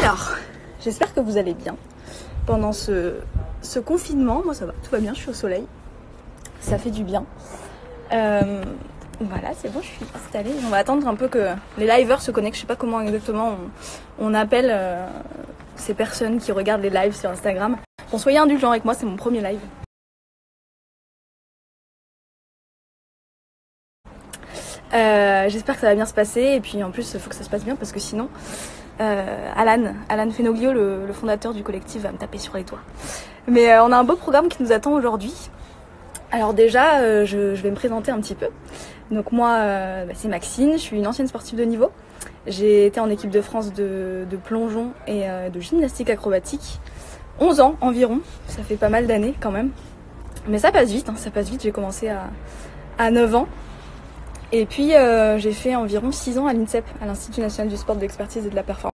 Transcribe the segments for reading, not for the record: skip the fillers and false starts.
Alors, j'espère que vous allez bien pendant ce confinement. Moi ça va, tout va bien, je suis au soleil, ça fait du bien. Voilà, c'est bon, je suis installée. On va attendre un peu que les liveurs se connectent. Je sais pas comment exactement on appelle ces personnes qui regardent les lives sur Instagram. Bon, soyez indulgents avec moi, c'est mon premier live. J'espère que ça va bien se passer, et puis en plus il faut que ça se passe bien parce que sinon Alan Fenoglio, le fondateur du collectif, va me taper sur les doigts. Mais on a un beau programme qui nous attend aujourd'hui. Alors déjà je vais me présenter un petit peu. Donc moi c'est Maxine, je suis une ancienne sportive de niveau. J'ai été en équipe de France de plongeon et de gymnastique acrobatique 11 ans environ, ça fait pas mal d'années quand même. Mais ça passe vite, ça passe vite, j'ai commencé à 9 ans. Et puis j'ai fait environ 6 ans à l'INSEP, à l'Institut National du Sport, de l'Expertise et de la Performance.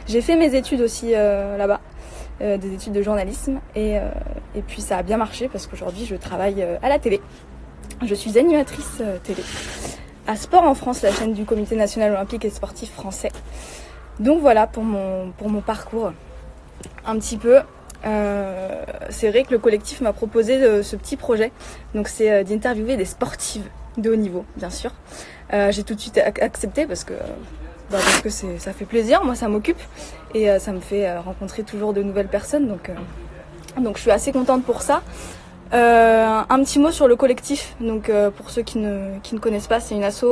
J'ai fait mes études aussi là-bas, des études de journalisme, et puis ça a bien marché parce qu'aujourd'hui je travaille à la télé. Je suis animatrice télé à Sport en France, la chaîne du Comité national olympique et sportif français. Donc voilà pour mon parcours un petit peu. C'est vrai que le collectif m'a proposé ce petit projet, donc c'est d'interviewer des sportives de haut niveau, bien sûr. J'ai tout de suite accepté parce que ça fait plaisir, moi ça m'occupe, et ça me fait rencontrer toujours de nouvelles personnes, donc je suis assez contente pour ça. Un petit mot sur le collectif, donc pour ceux qui ne connaissent pas, c'est une asso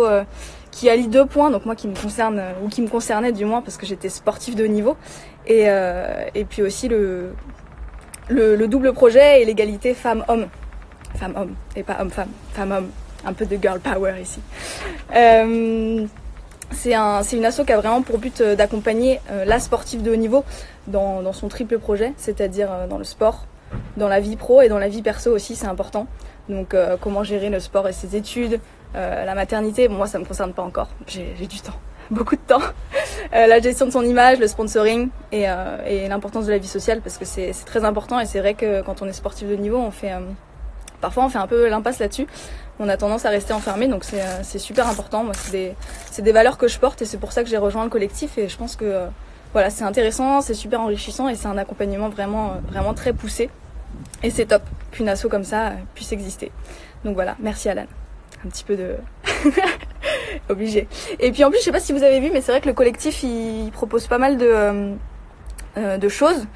qui allie 2 points, donc moi qui me concerne, ou qui me concernait du moins parce que j'étais sportive de haut niveau, et puis aussi le double projet et l'égalité femmes-hommes. Femmes-hommes, et pas hommes-femmes, femmes-hommes. Un peu de girl power ici. C'est une asso qui a vraiment pour but d'accompagner la sportive de haut niveau dans son triple projet, c'est-à-dire dans le sport, dans la vie pro et dans la vie perso aussi, c'est important. Donc comment gérer le sport et ses études, la maternité, bon, moi ça me concerne pas encore, j'ai du temps, beaucoup de temps. La gestion de son image, le sponsoring et l'importance de la vie sociale, parce que c'est très important, et c'est vrai que quand on est sportif de niveau, parfois on fait un peu l'impasse là-dessus. On a tendance à rester enfermé, donc c'est super important. Moi c'est des valeurs que je porte, et c'est pour ça que j'ai rejoint le collectif, et je pense que voilà, c'est intéressant, c'est super enrichissant, et c'est un accompagnement vraiment très poussé, et c'est top qu'une asso comme ça puisse exister. Donc voilà, merci Alan. Un petit peu de obligé. Et puis en plus, je sais pas si vous avez vu, mais c'est vrai que le collectif il propose pas mal de choses,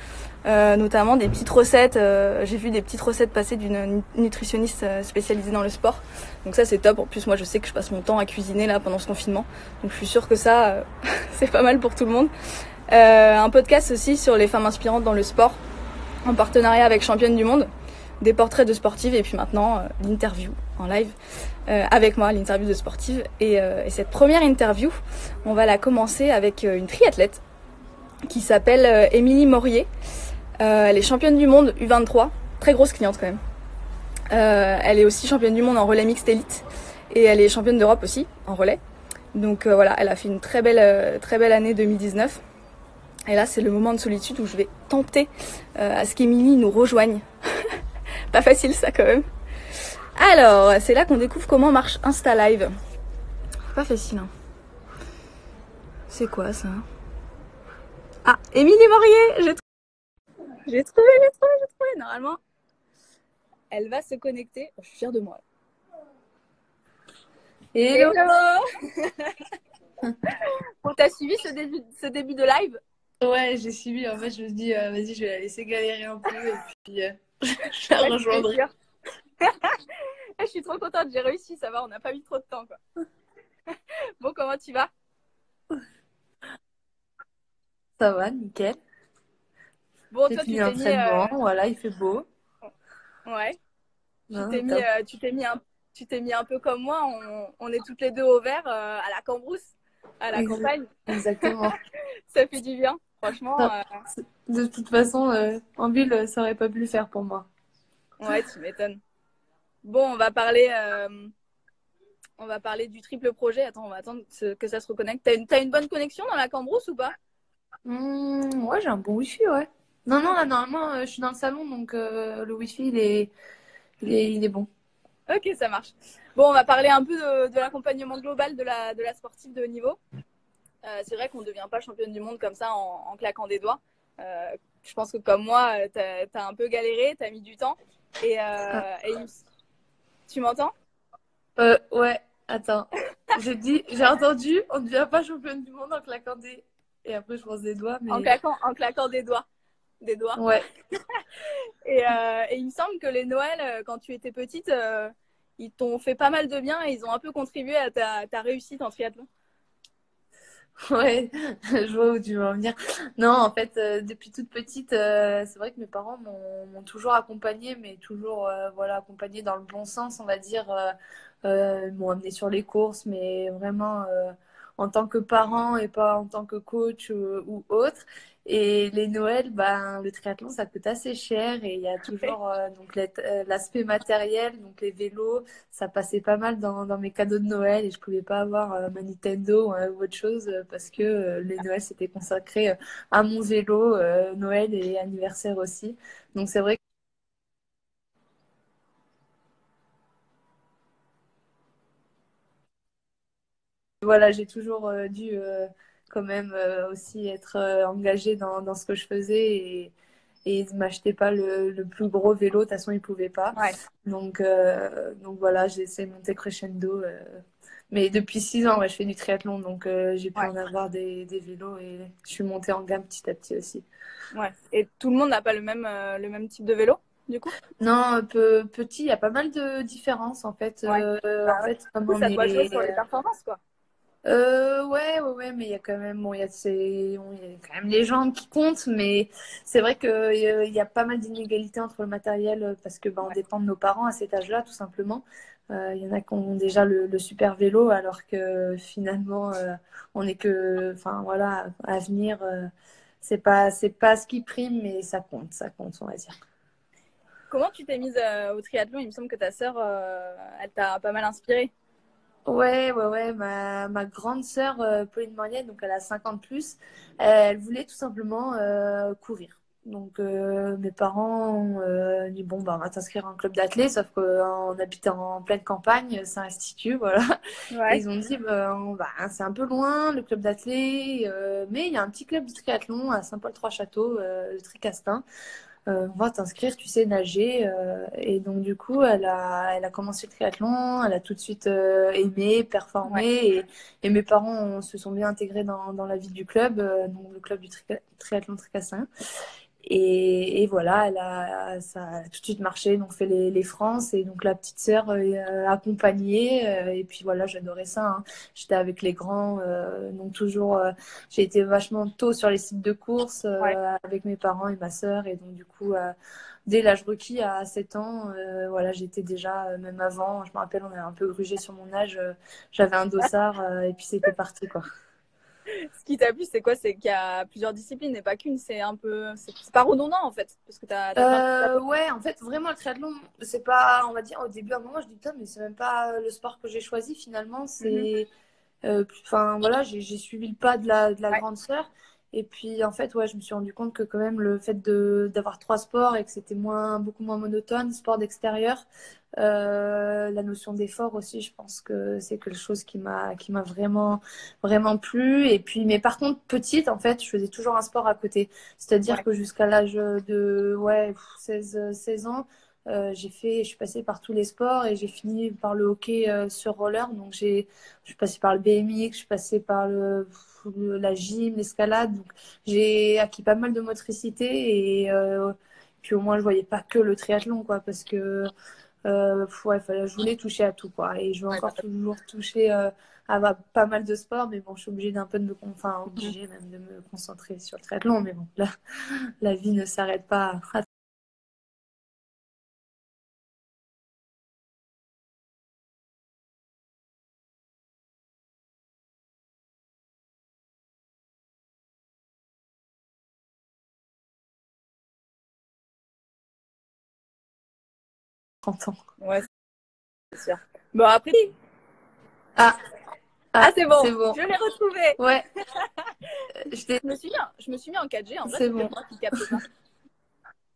notamment des petites recettes. J'ai vu des petites recettes passer d'une nutritionniste spécialisée dans le sport, donc ça c'est top. En plus moi je sais que je passe mon temps à cuisiner là pendant ce confinement, donc je suis sûre que ça c'est pas mal pour tout le monde. Un podcast aussi sur les femmes inspirantes dans le sport, en partenariat avec Championne du Monde, des portraits de sportives, et puis maintenant l'interview en live avec moi, l'interview de sportive. Et cette première interview, on va la commencer avec une triathlète qui s'appelle Émilie Morier. Elle est championne du monde U23, très grosse cliente quand même. Elle est aussi championne du monde en relais mixte élite, et elle est championne d'Europe aussi en relais. Donc voilà, elle a fait une très belle année 2019. Et là c'est le moment de solitude où je vais tenter à ce qu'Émilie nous rejoigne. Pas facile ça quand même. Alors c'est là qu'on découvre comment marche Insta Live. Pas facile hein. C'est quoi ça? Ah, Émilie Morier, j'ai trouvé. Normalement elle va se connecter. Je suis fière de moi. Hello. Bon, t'as suivi ce début de live? Ouais, j'ai suivi. En fait, je me suis dit, vas-y, je vais la laisser galérer un peu, et puis je la rejoindrai. Je suis trop contente, j'ai réussi, ça va, on n'a pas mis trop de temps, quoi. Bon, comment tu vas? Ça va, nickel. Bon, J'ai toi, fini l'entraînement, voilà, il fait beau. Ouais. Non, Tu t'es mis un peu comme moi, on est toutes les deux au vert à la Cambrousse, à la campagne. Exactement. Ça fait du bien, franchement. De toute façon, en ville, ça aurait pas pu le faire pour moi. Ouais, tu m'étonnes. Bon, on va parler du triple projet. Attends, on va attendre que ça se reconnecte. T'as une bonne connexion dans la Cambrousse ou pas? Ouais, j'ai un bon wifi, ouais. Non, là, normalement, je suis dans le salon, donc le wifi, il est bon. Ok, ça marche. Bon, on va parler un peu de l'accompagnement global de la sportive de haut niveau. C'est vrai qu'on ne devient pas championne du monde comme ça en claquant des doigts. Je pense que comme moi, tu as un peu galéré, tu as mis du temps. Et, Ah. tu m'entends? Ouais, attends. J'ai entendu, on ne devient pas championne du monde en claquant des. Et après, je pense des doigts, mais. En claquant des doigts. Des doigts. Ouais. Et il me semble que les Noëls, quand tu étais petite, ils t'ont fait pas mal de bien et ils ont un peu contribué à ta réussite en triathlon. Ouais, je vois où tu veux en venir. Non, en fait, depuis toute petite, c'est vrai que mes parents m'ont toujours accompagnée, mais toujours voilà, accompagnée dans le bon sens, on va dire. Ils m'ont amenée sur les courses, mais vraiment en tant que parent et pas en tant que coach ou autre. Et les Noëls, ben, le triathlon, ça coûte assez cher et il y a toujours donc l'aspect matériel, donc les vélos, ça passait pas mal dans mes cadeaux de Noël et je pouvais pas avoir ma Nintendo ou autre chose parce que les Noëls c'était consacré à mon vélo, Noël et anniversaire aussi. Donc c'est vrai que voilà, j'ai toujours dû quand même aussi être engagée dans ce que je faisais et ils m'achetaient pas le plus gros vélo, de toute façon ils pouvaient pas. Ouais. Donc voilà, j'ai essayé de monter crescendo. Mais depuis 6 ans, ouais, je fais du triathlon, donc j'ai pu Ouais. en avoir des vélos et je suis montée en gamme petit à petit aussi. Ouais. Et tout le monde n'a pas le même type de vélo, du coup? Non, un peu petit, il y a pas mal de différences en fait. Ouais. Bah En ouais. fait, Du comme coup, on ça doit jouer est sur les performances, quoi. ouais, mais il y a quand même, bon, il y a quand même les jambes qui comptent, mais c'est vrai qu'il y a pas mal d'inégalités entre le matériel parce que bah, on Ouais. dépend de nos parents à cet âge-là, tout simplement. Il y en a qui ont déjà le super vélo, alors que finalement, on est que, enfin voilà, à venir, c'est pas ce qui prime, mais ça compte, on va dire. Comment tu t'es mise au triathlon? Il me semble que ta sœur, elle t'a pas mal inspirée. Ouais. Ma grande sœur, Pauline Mornier, donc elle a 50 plus, elle voulait tout simplement courir. Donc mes parents ont dit bon bah on va t'inscrire en club d'athlé, sauf qu'on habitait en pleine campagne, Saint-Institut, voilà. Et Ouais. ils ont dit bah, c'est un peu loin le club d'athlé, mais il y a un petit club de triathlon à Saint-Paul-Trois-Châteaux, le Tricastin. On va t'inscrire, tu sais nager. Et donc, du coup, elle a commencé le triathlon, elle a tout de suite aimé, Ouais. performé. Et mes parents se sont bien intégrés dans la vie du club, donc le club du triathlon Tricassin. Et voilà, ça a tout de suite marché, donc fait les France et donc la petite sœur accompagnée et puis voilà, j'adorais ça. Hein. J'étais avec les grands, donc toujours, j'ai été vachement tôt sur les sites de course Ouais. avec mes parents et ma sœur et donc du coup, dès l'âge requis à 7 ans, voilà, j'étais déjà, même avant, je me rappelle, on avait un peu grugé sur mon âge, j'avais un dossard et puis c'était parti quoi. Ce qui t'a plu, c'est quoi? C'est qu'il y a plusieurs disciplines et pas qu'une. C'est un peu, c'est pas redondant en fait, parce que t'as plein de choses à faire. Ouais, en fait, vraiment, le triathlon, c'est pas, on va dire, au début, à un moment, je dis, putain, mais c'est même pas le sport que j'ai choisi finalement. Mhm. Enfin, voilà, j'ai suivi le pas de la Ouais. grande sœur. Et puis, en fait, ouais, je me suis rendu compte que quand même, le fait d'avoir trois sports et que c'était beaucoup moins monotone, sport d'extérieur, la notion d'effort aussi, je pense que c'est quelque chose qui m'a vraiment, vraiment plu. Et puis, mais par contre, petite, en fait, je faisais toujours un sport à côté. C'est-à-dire Ouais. que jusqu'à l'âge de, ouais, 16 ans, je suis passée par tous les sports et j'ai fini par le hockey sur roller. Donc, je suis passée par le BMX, je suis passée par la gym, l'escalade. Donc, j'ai acquis pas mal de motricité et puis au moins, je voyais pas que le triathlon, quoi, parce que ouais, je voulais toucher à tout, quoi. Et je veux Ouais, encore toujours toucher pas mal de sports, mais bon, je suis obligée d'un peu enfin, Mhm. obligée même de me concentrer sur le triathlon. Mais bon, là, la vie ne s'arrête pas à 30 ans. Ouais, c'est sûr. Bon, après, Ah, ah, ah, c'est bon, c'est bon. je l'ai retrouvé. Ouais, Je me suis mis en 4G. En vrai, c'est c'est bon. peut-être moi qui capte pas.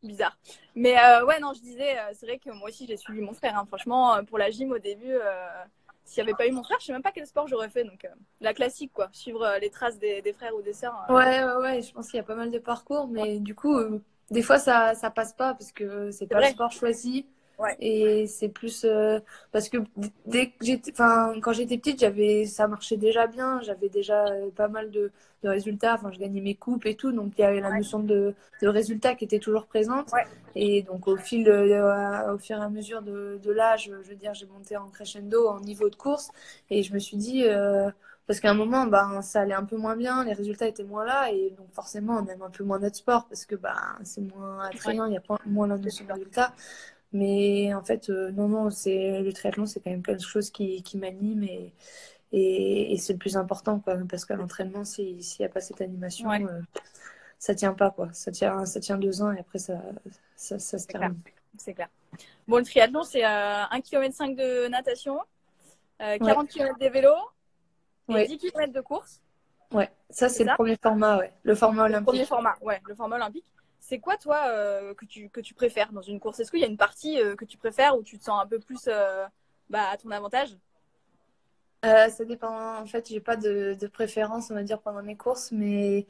Bizarre. Mais ouais, non, je disais, c'est vrai que moi aussi, j'ai suivi mon frère. Hein. Franchement, pour la gym, au début, s'il n'y avait pas eu mon frère, je sais même pas quel sport j'aurais fait. Donc, la classique, quoi. Suivre les traces des frères ou des sœurs. Ouais, je pense qu'il y a pas mal de parcours, Ouais, mais du coup, des fois, ça passe pas parce que c'est c'est pas le vrai. sport choisi. Ouais, Et c'est plus parce que dès que quand j'étais petite, ça marchait déjà bien. J'avais déjà pas mal de résultats. Enfin, je gagnais mes coupes et tout. Donc, il y avait la ouais, notion de résultat qui était toujours présente. ouais. Et donc, au fur et à mesure de l'âge, je veux dire, j'ai monté en crescendo, en niveau de course. Et je me suis dit, parce qu'à un moment, ben, ça allait un peu moins bien, les résultats étaient moins là, et donc forcément, on aime un peu moins notre sport parce que ben, c'est moins Ouais, attrayant, il y a moins la c'est notion de sûr. résultat. Mais en fait, non, le triathlon, c'est quand même quelque chose qui m'anime et c'est le plus important, quoi, parce qu'à l'entraînement, s'il n'y a pas cette animation, Ouais, ça tient pas, quoi. Ça tient 2 ans et après, ça se c'est clair. termine. C'est clair. Bon, le triathlon, c'est 1,5 km de natation, Ouais, 40 km de vélo et ouais, 10 km de course. ouais. Ça, C'est c'est le ça? premier format, ouais. Le format Le premier olympique. format, ouais, le format olympique. C'est quoi, toi, que tu préfères dans une course? Est-ce qu'il y a une partie que tu préfères où tu te sens un peu plus à ton avantage? Ça dépend. En fait, j'ai pas de préférence, on va dire, pendant mes courses, mais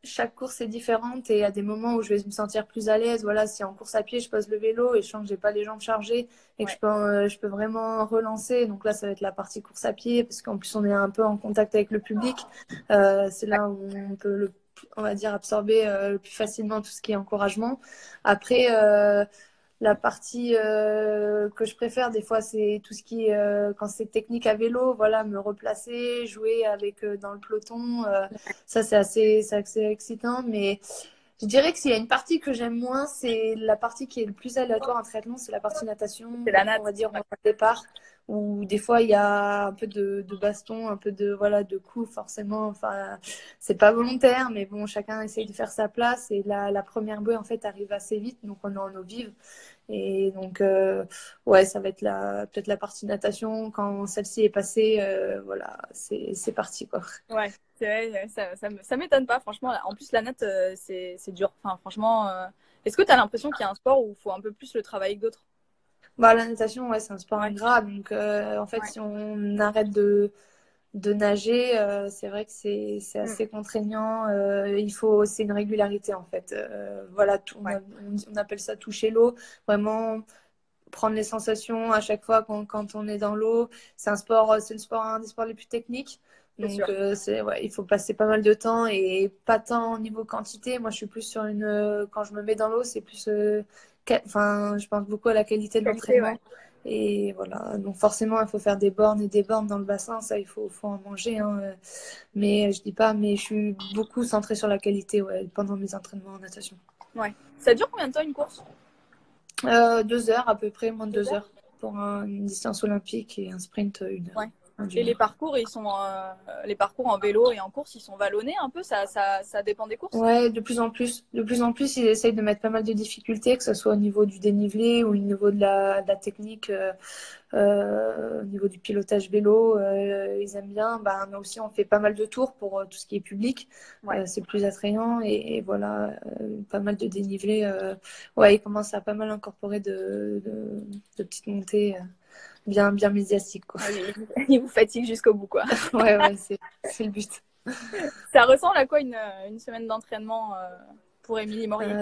chaque course est différente et il y a des moments où je vais me sentir plus à l'aise. Voilà, si en course à pied, je pose le vélo et je sens que j'ai pas les jambes chargées et que Ouais, je peux vraiment relancer. Donc là, ça va être la partie course à pied parce qu'en plus, on est un peu en contact avec le public. C'est là où on peut on va dire, absorber le plus facilement tout ce qui est encouragement. Après, la partie que je préfère, des fois, c'est tout ce qui est quand c'est technique à vélo, voilà, me replacer, jouer avec dans le peloton. Ça, c'est assez excitant. Mais je dirais que s'il y a une partie que j'aime moins, c'est la partie qui est le plus aléatoire en triathlon, c'est la partie natation, c'est la on va natte. dire Ouais. au départ, où des fois il y a un peu de baston, un peu de voilà de coups, forcément. Enfin, c'est pas volontaire, mais bon, chacun essaye de faire sa place. Et la première bouée en fait arrive assez vite, donc on est en eau vive. Et donc, ouais, ça va être peut-être la partie natation. Quand celle-ci est passée, voilà, c'est parti, quoi. Ouais, c'est vrai, ça m'étonne pas, franchement. En plus, la natte, c'est dur. Enfin, franchement, est-ce que tu as l'impression qu'il y a un sport où il faut un peu plus le travailler que d'autres? Bah, la natation, ouais, c'est un sport Ouais, ingrat. Donc, en fait, ouais. si on arrête de nager, c'est vrai que c'est Mm, assez contraignant. C'est une régularité, en fait. Voilà, ouais, on appelle ça toucher l'eau. Vraiment prendre les sensations à chaque fois quand on est dans l'eau. C'est un des sports les plus techniques. c'est Donc, sûr. ouais, il faut passer pas mal de temps et pas tant au niveau quantité. Moi, je suis plus quand je me mets dans l'eau, c'est plus, enfin, je pense beaucoup à la qualité de Qualité, ouais. l'entraînement. Et voilà, donc forcément, il faut faire des bornes et des bornes dans le bassin, ça, faut en manger, hein. Mais je dis pas, mais je suis beaucoup centrée sur la qualité, ouais, pendant mes entraînements en natation. Ouais. Ça dure combien de temps une course? 2 heures à peu près, moins de 2 heures 2 heures? pour une distance olympique et un sprint 1 heure, Ouais. d'une Et les heure. parcours, les parcours en vélo et en course, ils sont vallonnés un peu, ça dépend des courses? Ouais, de plus en plus. De plus en plus, ils essayent de mettre pas mal de difficultés, que ce soit au niveau du dénivelé ou au niveau de la technique, au niveau du pilotage vélo. Ils aiment bien. Bah, nous aussi, on fait pas mal de tours pour tout ce qui est public. Ouais. C'est plus attrayant et voilà, pas mal de dénivelé. Ouais, ils commencent à pas mal incorporer de petites montées bien médiatiques, quoi. Ouais, ils vous fatiguent jusqu'au bout, quoi. Ouais, c'est le but. Ça ressemble à quoi une semaine d'entraînement pour Émilie Morier?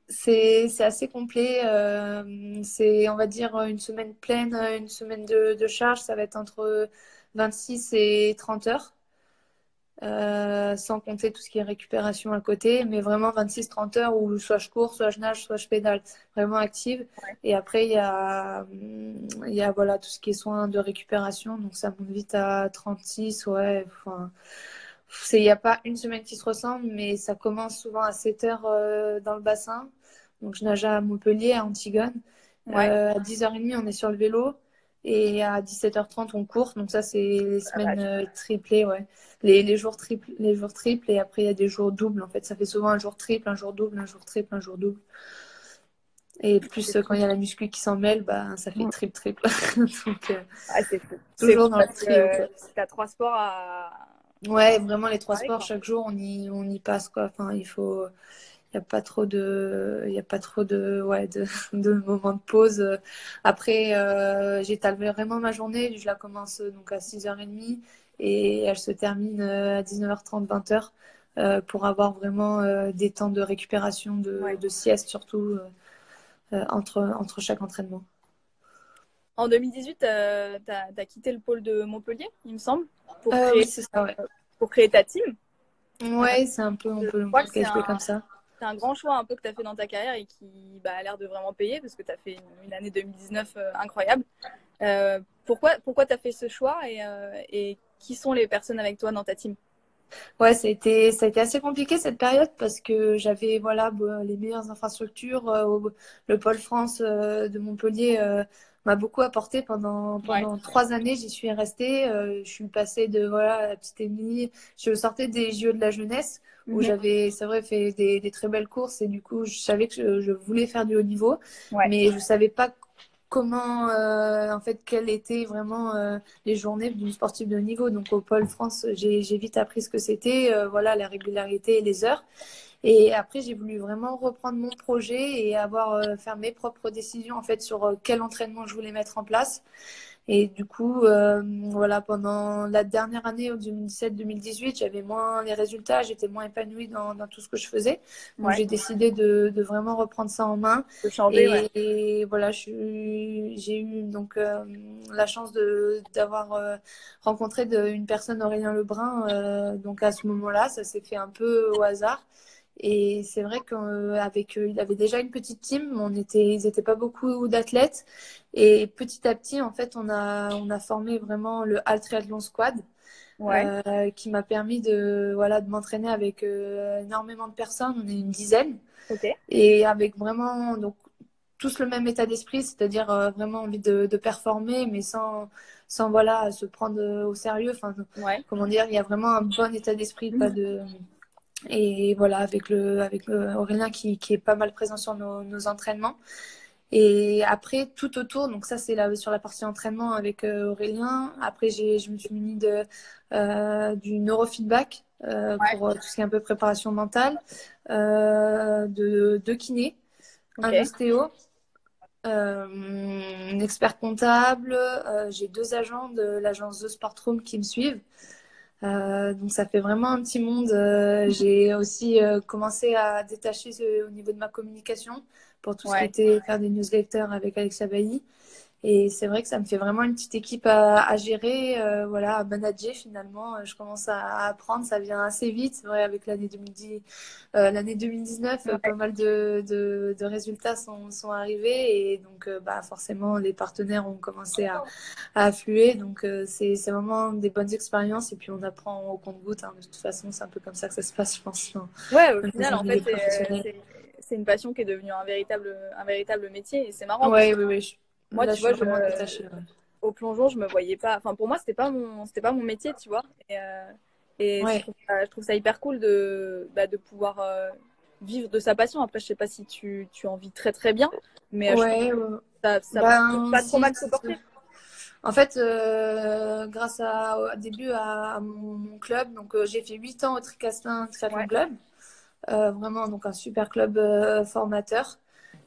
C'est assez complet. On va dire, une semaine pleine, une semaine de charge. Ça va être entre 26 et 30 heures, sans compter tout ce qui est récupération à côté. Mais vraiment 26-30 heures où soit je cours, soit je nage, soit je pédale. Vraiment active. Ouais. Et après, il y a voilà, tout ce qui est soins de récupération. Donc ça monte vite à 36. Ouais, enfin. Il n'y a pas une semaine qui se ressemble, mais ça commence souvent à 7 heures dans le bassin. Donc, je nage à Montpellier, à Antigone. Ouais. À 10h30, on est sur le vélo. Et à 17h30, on court. Donc, ça, c'est les Ah, semaines vache. triplées, ouais. Les jours triples, les jours triples. Et après, il y a des jours doubles. En fait, ça fait souvent un jour triple, un jour double, un jour triple, un jour double. Et plus C'est quand fou. il y a la muscu qui s'en mêle, bah, ça fait Mm. triple. Donc, Ah, c'est fou. C'est toujours fou dans le parce trio, quoi. que t'as 3 sports à Ouais, vraiment, les trois préparer, sports, quoi. chaque jour, on y passe, quoi. Enfin, Il n'y a pas trop ouais, de moments de pause. Après, j'étale vraiment ma journée. Je la commence donc à 6h30 et elle se termine à 19h30, 20h pour avoir vraiment des temps de récupération, Ouais. de sieste surtout entre chaque entraînement. En 2018, tu as quitté le pôle de Montpellier, il me semble, Oui, c'est ça, ouais. pour créer ta team. Ouais, c'est un peu, Je on crois peut que le qualifier comme ça. c'est un grand choix un peu que tu as fait dans ta carrière et qui a l'air de vraiment payer parce que tu as fait une année 2019 incroyable. Pourquoi tu as fait ce choix et qui sont les personnes avec toi dans ta team? Ouais, ça a été assez compliqué cette période parce que j'avais voilà les meilleures infrastructures. Le Pôle France de Montpellier m'a beaucoup apporté Ouais. pendant 3 années. J'y suis restée. Je suis passée de voilà la petite Émilie. Je sortais des JO de la jeunesse où Mhm. j'avais, c'est vrai, fait des très belles courses et du coup je savais que je voulais faire du haut niveau, Ouais. mais je savais pas comment en fait quelles étaient vraiment les journées d'une sportive de haut niveau. Donc au Pôle France, j'ai vite appris ce que c'était, voilà, la régularité et les heures. Et après, j'ai voulu vraiment reprendre mon projet et avoir faire mes propres décisions en fait sur quel entraînement je voulais mettre en place. Et du coup, voilà, pendant la dernière année, en 2017-2018, j'avais moins les résultats, j'étais moins épanouie dans tout ce que je faisais. Donc, Ouais. j'ai décidé de vraiment reprendre ça en main. De changer, ouais. Et voilà, j'ai eu donc la chance d'avoir rencontré une personne, Aurélien Lebrun. Donc, à ce moment-là, ça s'est fait un peu au hasard. Et c'est vrai qu'avec il avait déjà une petite team, ils étaient pas beaucoup d'athlètes. Et petit à petit, en fait, on a formé vraiment le Alt Triathlon Squad, Ouais. qui m'a permis voilà, de m'entraîner avec énormément de personnes. On est une dizaine. Ok. Et avec vraiment donc, tous le même état d'esprit, c'est-à-dire vraiment envie de performer, mais sans voilà, se prendre au sérieux. Enfin, Ouais. comment dire, il y a vraiment un bon état d'esprit, pas Mhm. de et voilà, avec Aurélien qui est pas mal présent sur nos entraînements. Et après, tout autour, donc ça c'est sur la partie entraînement avec Aurélien. Après, je me suis munie du neurofeedback Ouais. pour tout ce qui est un peu préparation mentale, de kiné, Ok. un ostéo, un expert comptable. J'ai 2 agents de l'agence The Sport Room qui me suivent. Donc ça fait vraiment un petit monde. J'ai aussi commencé à détacher au niveau de ma communication pour tout ce qui Ouais. était faire des newsletters avec Alexia Bailly. Et c'est vrai que ça me fait vraiment une petite équipe à gérer, voilà, à manager finalement. Je commence à apprendre, ça vient assez vite. C'est vrai, avec l'année 2010, l'année 2019, pas Ouais. mal de résultats sont arrivés. Et donc, bah, forcément, les partenaires ont commencé à affluer. Donc, c'est vraiment des bonnes expériences. Et puis, on apprend au compte-gouttes, hein. De toute façon, c'est un peu comme ça que ça se passe, je pense, Ouais, au dans les final, en milieux fait, professionnels. c'est une passion qui est devenue un véritable métier. Et c'est marrant parce Ouais, que oui, oui. moi, Là, tu je suis vois, vraiment détachée. Ouais. au plongeon, je me voyais pas. Enfin, pour moi, c'était pas mon métier, tu vois. Et Ouais, je trouve ça hyper cool de pouvoir vivre de sa passion. Après, je sais pas si tu en vis très très bien, mais je trouve ouais. que ça peut Ben, pas trop si, mal se porter. en fait, grâce au début à mon club, donc j'ai fait 8 ans au Tricastin Triathlon Ouais, Club, vraiment donc un super club formateur.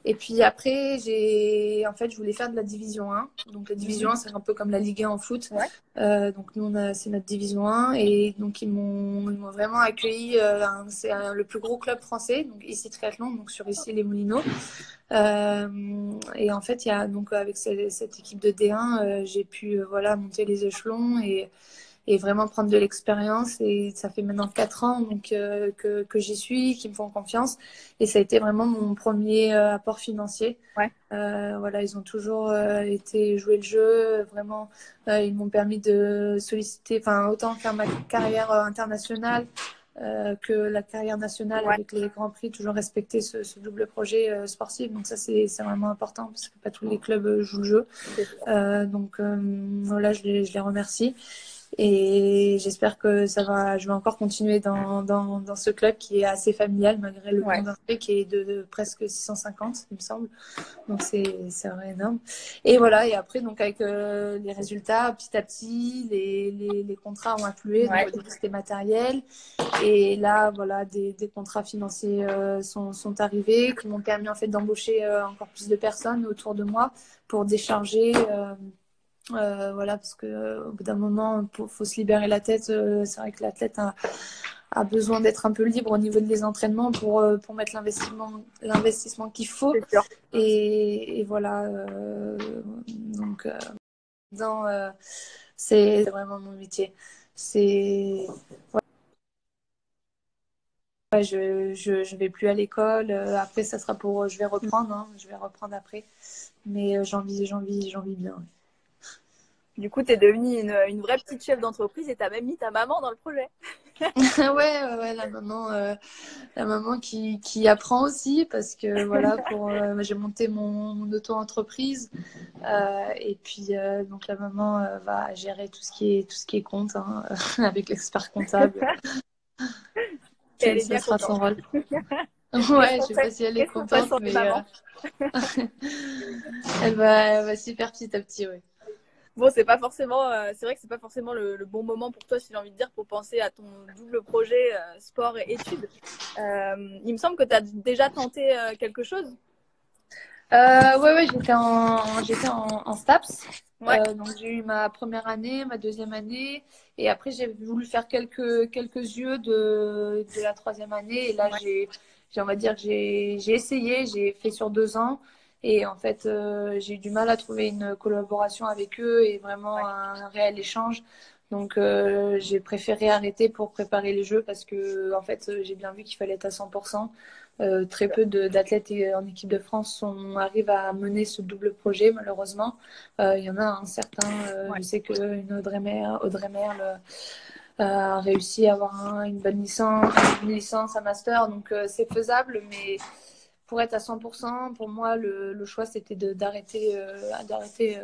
Et puis après, en fait, je voulais faire de la division 1. Donc la division 1, c'est un peu comme la Ligue 1 en foot. ouais, Donc nous, c'est notre division 1 et donc ils m'ont vraiment accueilli. C'est le plus gros club français, donc ici Triathlon, donc sur ici les Moulineaux. Et en fait, il y a donc avec cette équipe de D1, j'ai pu voilà monter les échelons et vraiment prendre de l'expérience. Et ça fait maintenant 4 ans donc que j'y suis, qui me font confiance. Et ça a été vraiment mon premier apport financier. ouais, Voilà, ils ont toujours été jouer le jeu. Vraiment, ils m'ont permis de solliciter, enfin autant faire ma carrière internationale que la carrière nationale ouais. avec les grands prix, toujours respecter ce double projet sportif. Donc ça, c'est vraiment important parce que pas tous les clubs jouent le jeu. C'est sûr. Donc voilà, je les remercie. Et j'espère que je vais encore continuer dans ce club qui est assez familial malgré le Ouais. nombre d'inscrits qui est de presque 650, il me semble. Donc c'est vraiment énorme. Et voilà, et après, donc avec les résultats, petit à petit, les contrats ont afflué. Donc Ouais. au début, c'était matériel. Et là, voilà, des contrats financiers sont arrivés qui m'ont permis en fait d'embaucher encore plus de personnes autour de moi pour décharger. Voilà, parce que au bout d'un moment, faut se libérer la tête. C'est vrai que l'athlète a besoin d'être un peu libre au niveau des entraînements pour mettre l'investissement qu'il faut. C'est sûr. Et voilà, donc dans, c'est vraiment mon métier. C'est ouais, je vais plus à l'école. Après, ça sera pour, je vais reprendre, hein, je vais reprendre après. Mais j'en vis bien. Du coup, tu es devenue une vraie petite chef d'entreprise et tu as même mis ta maman dans le projet. Ouais, la maman qui apprend aussi parce que voilà, j'ai monté mon auto-entreprise et puis donc la maman va gérer tout ce qui est compte hein, avec l'expert comptable. Et elle est Ça bien sera son contente. rôle. Qu'est-ce Ouais, je qu'on sais fait? pas si elle est Qu'est-ce qu'on fait contente, sans les mais mamans? elle va super petit à petit, ouais. Bon, c'est pas forcément, c'est vrai que c'est pas forcément le bon moment pour toi, si j'ai envie de dire, pour penser à ton double projet sport et études. Il me semble que tu as déjà tenté quelque chose. Ouais, en STAPS. Ouais, Donc j'ai eu ma première année, ma deuxième année, et après j'ai voulu faire quelques yeux de la troisième année. Et là ouais, on va dire que j'ai essayé, j'ai fait sur 2 ans, et en fait j'ai eu du mal à trouver une collaboration avec eux et vraiment ouais. un réel échange. Donc j'ai préféré arrêter pour préparer les jeux parce que en fait j'ai bien vu qu'il fallait être à 100%. Très peu d'athlètes en équipe de France arrivent à mener ce double projet, malheureusement. Il y en a un certain, Ouais. je sais qu'une Audrey Merle a réussi à avoir une bonne licence, une licence, un master, donc c'est faisable, mais pour être à 100%, pour moi, le choix, c'était d'arrêter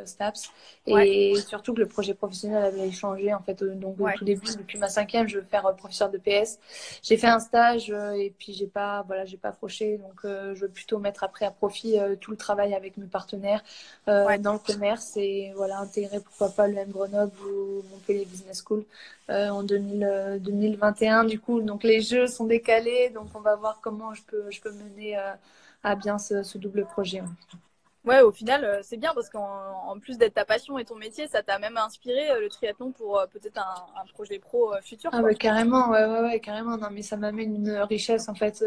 STAPS. Ouais, Et surtout que le projet professionnel avait changé. En fait, donc, au ouais, tout début, depuis ma cinquième, je veux faire professeur de PS. J'ai fait un stage et puis j'ai pas accroché. Donc, je veux plutôt mettre après à profit tout le travail avec mes partenaires ouais. dans le commerce et voilà, intégrer pourquoi pas le M Grenoble ou Montpellier Business School en 2021. Du coup, donc les jeux sont décalés. Donc, on va voir comment je peux mener à bien ce double projet. Ouais, au final, c'est bien parce qu'en plus d'être ta passion et ton métier, ça t'a même inspiré le triathlon pour peut-être un projet pro futur, Ah quoi. bah carrément, ouais, carrément. Non, mais ça m'amène une richesse en fait,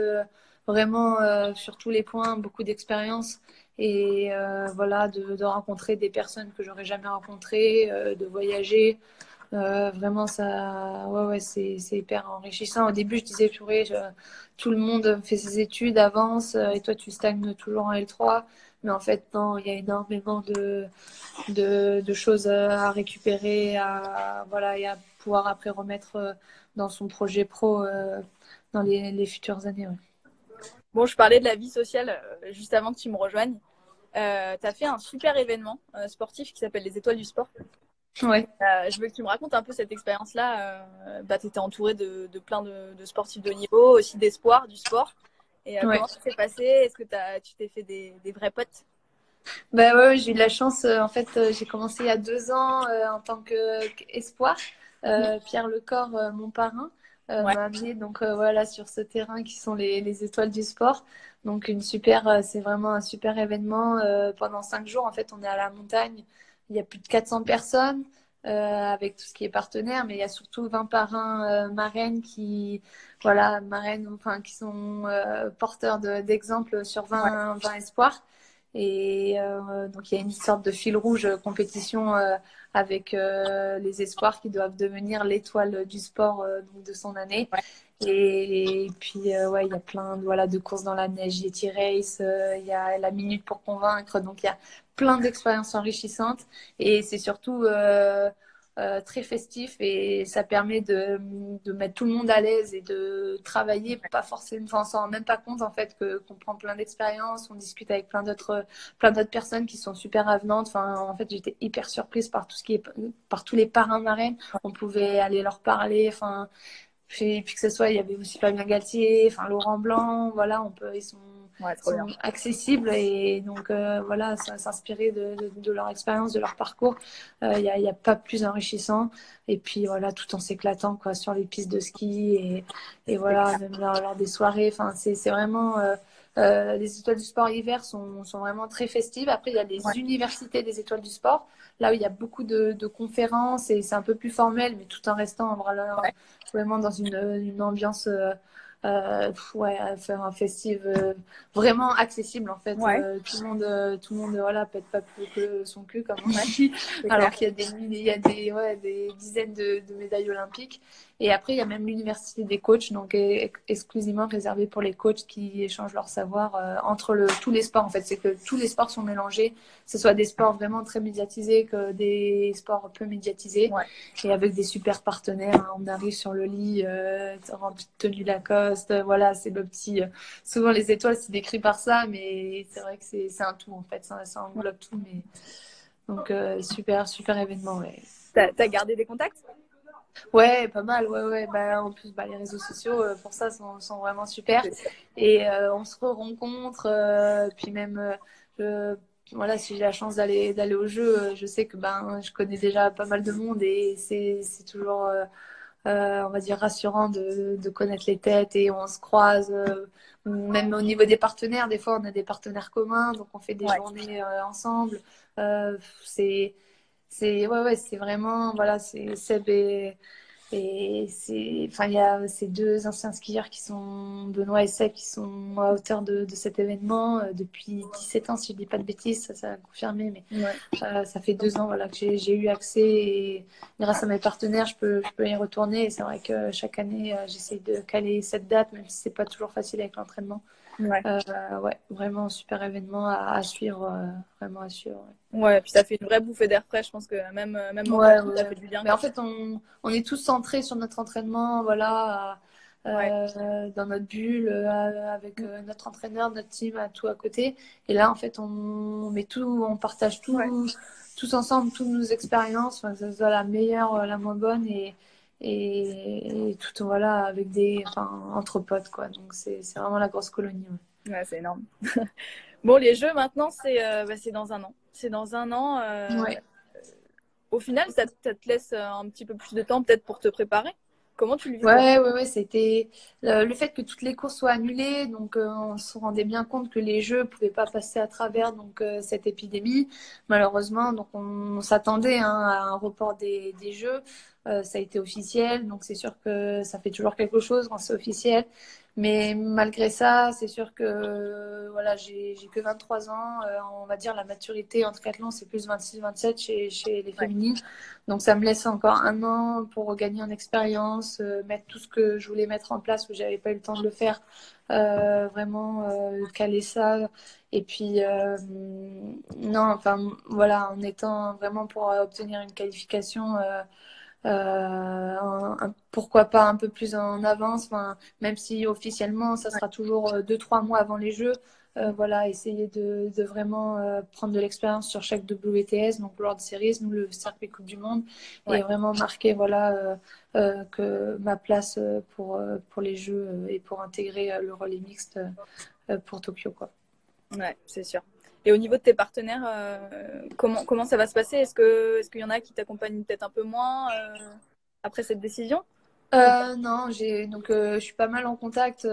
vraiment sur tous les points, beaucoup d'expérience et voilà, de rencontrer des personnes que j'aurais jamais rencontrées, de voyager. Vraiment, ouais, c'est hyper enrichissant. Au début, je disais, purée, tout le monde fait ses études, avance, et toi, tu stagnes toujours en L3. Mais en fait, non, il y a énormément de choses à récupérer, voilà, et à pouvoir après remettre dans son projet pro dans les futures années. Ouais. Bon, je parlais de la vie sociale juste avant que tu me rejoignes. Tu as fait un super événement sportif qui s'appelle les Étoiles du Sport. Ouais. Je veux que tu me racontes un peu cette expérience-là. Bah, tu étais entouré de plein de sportifs de haut niveau, aussi d'espoir du sport. Et Ouais. comment ça s'est passé? Est-ce que tu t'es fait des vrais potes? Bah ouais, j'ai eu de la chance. En fait, j'ai commencé il y a 2 ans en tant qu'espoir. Mhm. Pierre Lecor, mon parrain, Ouais, m'a amené donc voilà sur ce terrain qui sont les étoiles du sport. Donc c'est vraiment un super événement. Pendant 5 jours, en fait, on est à la montagne. Il y a plus de 400 personnes avec tout ce qui est partenaire, mais il y a surtout 20 parrains, marraines marraines, enfin qui sont porteurs d'exemples sur ouais, 20 espoirs. Et donc, il y a une sorte de fil rouge compétition avec les espoirs qui doivent devenir l'étoile du sport donc de son année. ouais. Et puis, ouais, il y a plein voilà, de courses dans la neige, Yeti Race, il y a la minute pour convaincre. Donc, il y a plein d'expériences enrichissantes. Et c'est surtout très festif et ça permet de mettre tout le monde à l'aise et de travailler pas forcément, enfin, on s'en rend même pas compte en fait qu'on prend plein d'expériences, on discute avec plein d'autres personnes qui sont super avenantes. Enfin, en fait, j'étais hyper surprise par tout ce qui est, par tous les parrains marraines. On pouvait aller leur parler, enfin, puis que ce soit, il y avait aussi Fabien Galtier, enfin Laurent Blanc, voilà, ils Ouais, trop bien. sont accessibles et donc voilà, s'inspirer de leur expérience, de leur parcours, y a pas plus enrichissant. Et puis voilà, tout en s'éclatant quoi sur les pistes de ski et voilà, même lors des soirées, enfin c'est vraiment les étoiles du sport hiver sont vraiment très festives. Après, il y a Ouais, les universités des étoiles du sport, là où il y a beaucoup de conférences et c'est un peu plus formel, mais tout en restant voilà, ouais, vraiment dans une ambiance ouais, faire un festive vraiment accessible en fait. ouais, Tout le monde voilà, pète pas plus que son cul comme on ouais, dit, c'est alors clair. qu'il y a il y a ouais, des dizaines de médailles olympiques. Et après, il y a même l'université des coachs, donc exclusivement réservée pour les coachs qui échangent leur savoir entre tous les sports. En fait, c'est que tous les sports sont mélangés, que ce soit des sports vraiment très médiatisés que des sports peu médiatisés, Ouais. et avec des super partenaires. Hein. On arrive sur le lit rempli de tenues Lacoste. Voilà, c'est le petit. Souvent, les étoiles, c'est décrit par ça, mais c'est vrai que c'est un tout en fait. Ça englobe tout. Mais donc super super événement. Ouais. T'as gardé des contacts? Ouais, pas mal, ouais, ouais. Bah, en plus, bah, les réseaux sociaux, pour ça, sont vraiment super. C'est sûr. Et on se re-rencontre. Puis même, voilà, si j'ai la chance d'aller au jeu, je sais que ben, je connais déjà pas mal de monde et c'est toujours, on va dire, rassurant de connaître les têtes et on se croise. Même au niveau des partenaires, des fois, on a des partenaires communs, donc on fait des Ouais. journées ensemble. C'est, ouais, ouais, c'est vraiment, voilà, c'est Seb et enfin, il y a ces deux anciens skieurs qui sont, Benoît et Seb, qui sont à hauteur de cet événement depuis 17 ans, si je dis pas de bêtises, ça a confirmé, mais Ouais. ça fait 2 ans voilà, que j'ai eu accès et grâce à mes partenaires, je peux y retourner. Et c'est vrai que chaque année, j'essaye de caler cette date, même si c'est pas toujours facile avec l'entraînement. Ouais. Ouais, vraiment super événement à suivre, vraiment à suivre. Ouais, puis ça fait une vraie bouffée d'air frais. Je pense que même Ouais, mentalement, ça ouais. fait du bien, Mais en quoi. fait, on est tous centrés sur notre entraînement, voilà, Ouais. dans notre bulle, avec Mm. notre entraîneur, notre team, à tout à côté. Et là, en fait, on met tout, on partage Ouais. tout, tous ensemble, toutes nos expériences, enfin, que ce soit la meilleure, la moins bonne, et tout, voilà, enfin, entre potes, quoi. Donc, c'est vraiment la grosse colonie. Ouais, c'est énorme. Bon, les jeux maintenant, c'est dans un an. C'est dans un an. Ouais. Ouais. Au final, ça te laisse un petit peu plus de temps peut-être pour te préparer. Comment tu le vis, toi? Ouais, ouais, ouais, c'était le fait que toutes les courses soient annulées, donc on se rendait bien compte que les jeux pouvaient pas passer à travers donc cette épidémie, malheureusement. Donc on s'attendait hein, à un report des jeux. Ça a été officiel, donc c'est sûr que ça fait toujours quelque chose quand c'est officiel. Mais malgré ça, c'est sûr que voilà, j'ai que 23 ans. On va dire la maturité en triathlon, c'est plus 26-27 chez les Ouais. féminines. Donc ça me laisse encore un an pour gagner en expérience, mettre tout ce que je voulais mettre en place où j'avais pas eu le temps de le faire, vraiment caler ça. Et puis non, enfin voilà, en étant vraiment pour obtenir une qualification, pourquoi pas un peu plus en avance, enfin, même si officiellement ça Ouais. sera toujours 2-3 mois avant les Jeux. Voilà, essayer de vraiment prendre de l'expérience sur chaque WTS, donc World Series, nous le circuit Coupe du Monde, et Ouais. vraiment marquer voilà, que ma place pour les Jeux et pour intégrer le relais mixte pour Tokyo. Quoi. Ouais, c'est sûr. Et au niveau de tes partenaires, comment ça va se passer? Est-ce qu'il y en a qui t'accompagnent peut-être un peu moins après cette décision? Ou pas? Non, donc je suis pas mal en contact,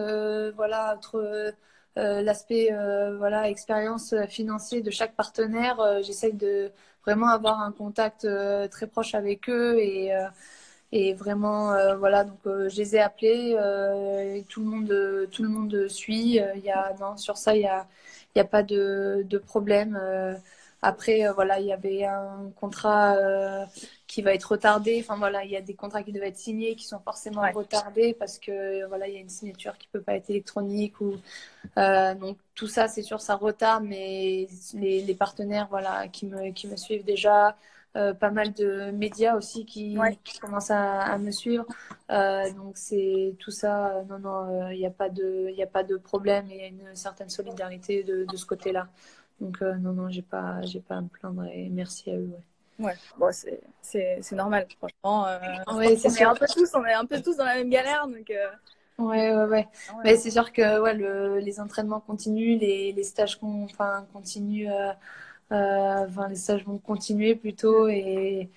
voilà, entre l'aspect voilà expérience financier de chaque partenaire. J'essaye de vraiment avoir un contact très proche avec eux et vraiment voilà donc je les ai appelés et tout le monde suit. Il y a non sur ça il y a pas de problème. Après voilà il y avait un contrat qui va être retardé. Enfin voilà, il y a des contrats qui devaient être signés qui sont forcément Ouais. retardés parce que voilà, il y a une signature qui peut pas être électronique ou donc tout ça c'est sûr ça retarde mais les partenaires voilà qui me suivent déjà pas mal de médias aussi qui commencent à me suivre. Donc c'est tout ça. Non, non, il n'y a pas de problème et il y a une certaine solidarité de ce côté-là. Donc non, non, j'ai pas à me plaindre et merci à eux. Ouais. Ouais, bon, c'est normal, franchement. Ouais, c'est sûr. On est un peu tous dans la même galère, donc. Ouais, ouais, ouais. Ouais. Mais c'est sûr que ouais, les entraînements continuent, les stages continuent, enfin, les stages vont continuer plutôt et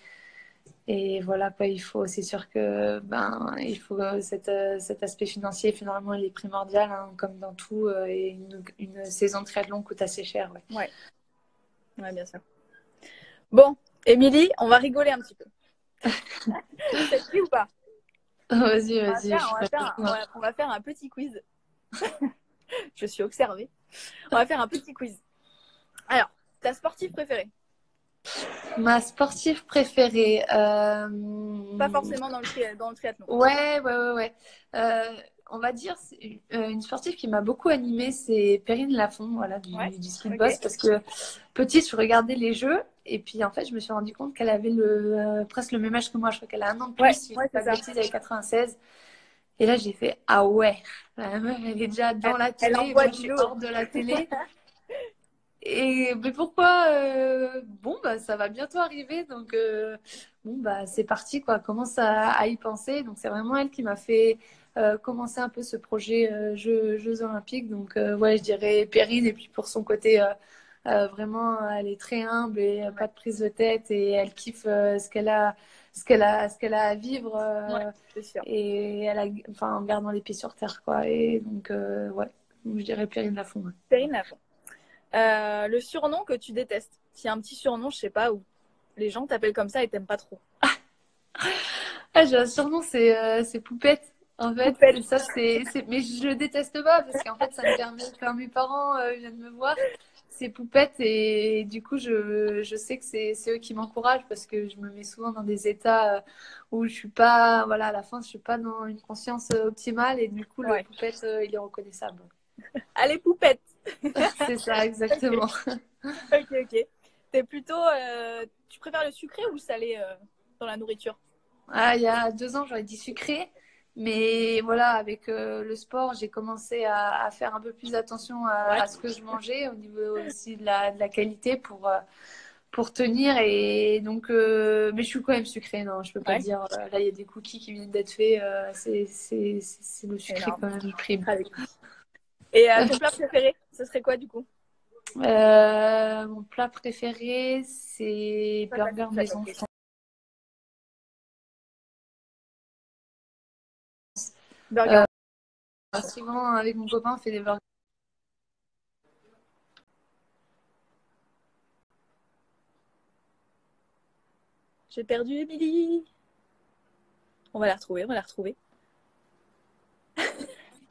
voilà quoi, c'est sûr que ben il faut cet aspect financier finalement il est primordial hein, comme dans tout et une saison de triathlon coûte assez cher. Ouais. Ouais, ouais, bien sûr. Bon, Émilie, on va rigoler un petit peu. C'est pris ou pas? Vas-y, vas-y. On va faire un petit quiz. Je suis observée. On va faire un petit quiz. Alors, ta sportive préférée? Ma sportive préférée. Pas forcément dans le triathlon. Ouais, ouais, ouais, ouais. On va dire une sportive qui m'a beaucoup animée, c'est Perrine Lafont, voilà, du ski de boss, parce que petite, je regardais les jeux et puis en fait, je me suis rendu compte qu'elle avait presque le même âge que moi. Je crois qu'elle a un an de plus, si je ne dis pas de bêtises, elle est 96. Et là, j'ai fait ah ouais, la meuf, elle est déjà dans la télé, et moi, je suis hors de la télé. Et mais pourquoi bon bah ça va bientôt arriver donc bon bah c'est parti quoi, commence à y penser. Donc c'est vraiment elle qui m'a fait commencer un peu ce projet Jeux Olympiques. Donc ouais je dirais Perrine et puis pour son côté vraiment elle est très humble et pas de prise de tête et elle kiffe ce qu'elle a à vivre c'est sûr. et enfin en gardant les pieds sur terre quoi. Et donc ouais je dirais Perrine Lafont. Ouais. Perrine Lafont. Le surnom que tu détestes. S'il y a un petit surnom, je sais pas, où les gens t'appellent comme ça et t'aimes pas trop. Ah, j'ai un surnom, c'est Poupette. En fait, Poupette. ça, mais je le déteste pas parce qu'en fait, ça me permet, quand mes parents viennent me voir, c'est Poupette et du coup, je sais que c'est eux qui m'encouragent parce que je me mets souvent dans des états où je suis pas, voilà, à la fin, je suis pas dans une conscience optimale et du coup, le Poupette, il est reconnaissable. Allez, Poupette. C'est ça, exactement. Ok, ok. T'es plutôt, tu préfères le sucré ou le salé dans la nourriture? Ah, il y a 2 ans, j'aurais dit sucré. Mais voilà, avec le sport, j'ai commencé à faire un peu plus attention à ce que je mangeais, au niveau aussi de la qualité pour tenir. Et donc, mais je suis quand même sucrée, non, je peux pas dire. Là, il y a des cookies qui viennent d'être faits. C'est le sucré quand même, il prime. Et ton plat préféré, ce serait quoi du coup? Mon plat préféré, c'est burger maison. Burger. Souvent, avec mon copain, on fait des burgers. J'ai perdu Émilie. On va la retrouver, on va la retrouver.